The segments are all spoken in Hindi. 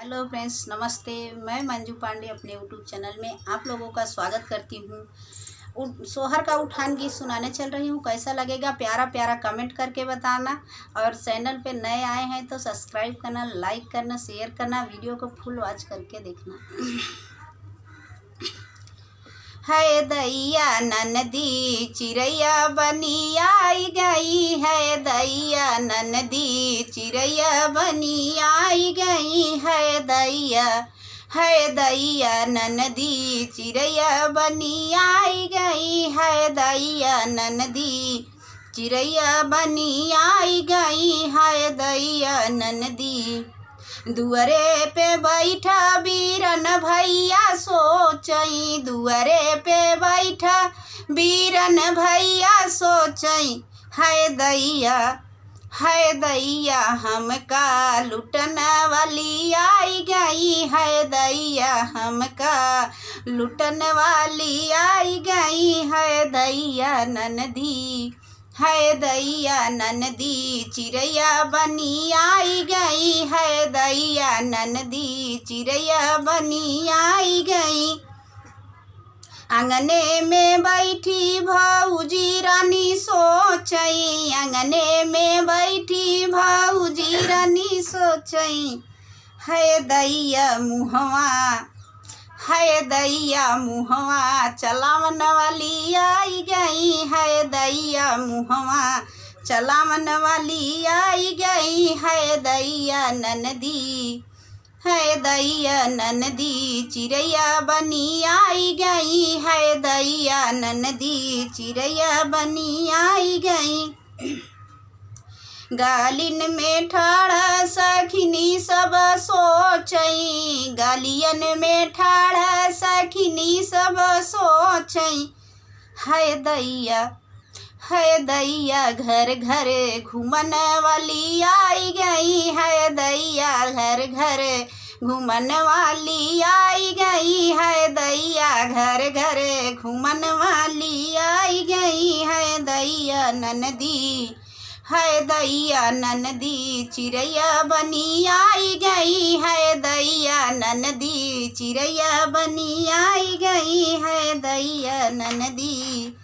हेलो फ्रेंड्स, नमस्ते। मैं मंजू पांडे अपने यूट्यूब चैनल में आप लोगों का स्वागत करती हूँ। सोहर का उठान गीत सुनाने चल रही हूँ। कैसा लगेगा प्यारा प्यारा कमेंट करके बताना, और चैनल पे नए आए हैं तो सब्सक्राइब करना, लाइक करना, शेयर करना, वीडियो को फुल वॉच करके देखना। है दैया ननदी चिड़ैया बनी आई गई, है दैया ननदी चिड़ैया बनी आई गई, है दैया ननदी चिड़ैया बनी आई गई, है दैया ननदी चिड़ैया बनी आई गई, है दैया ननदी। दुअरे पे बैठा बीरन भैया सोचई, दुअरे पे बैठा बीरन भैया सोचई, है दैया हमका लुटन वाली आई गई, है दैया हमका लुटन वाली आई गई, है दैया ननदी, है दैया ननदी चिड़ैया बनी आई गई, है दैया ननदी चिड़ैया बनी आई गई। आंगने में बैठी भौजी रानी सोचई, आंगने में बैठी भौजी रानी सोचई, है दैया मुहवा चलावन वाली आई गई, है दैया मुहवा चलावन वाली आई गई, है दैया ननदी चिड़ैया बनी आई गई, है दैया ननदी चिड़ैया बनी आई गई। गालिन में ठाड़ा सखिनी सब सोचई, गालियन में ठाड़ा सखिनी सब सोचई, है दैया घर घर घूमन वाली आई गई, है दैया घर घर घूमन वाली आई गई, है दैया घर घर घूमन वाली आई गई, है दैया ननदी, है दैया ननदी चिड़ैया बनी आई गई, है दैया ननदी चिड़ैया बनी आई गई, है दैया ननदी।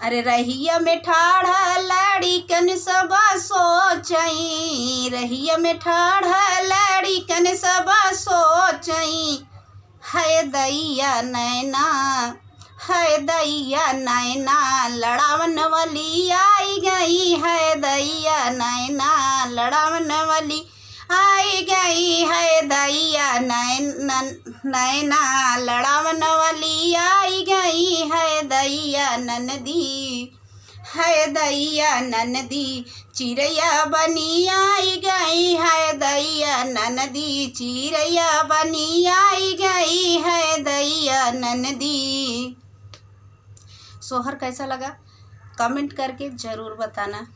अरे रहिया में ठाड़ा लड़िकन सब सोचई, रहिया में ठाड़ा लड़िकन सब सोचई, है दैया नैना लड़ावन वाली आई गई, है दैया नैना लड़ावन वाली आई गई, है दैया नैना लड़ावन वाली आई गई, है दैया ननदी चिड़ैया बनी आई गई, है दैया ननदी चिड़ैया बनी आई गई, है दैया ननदी। सोहर कैसा लगा कमेंट करके ज़रूर बताना।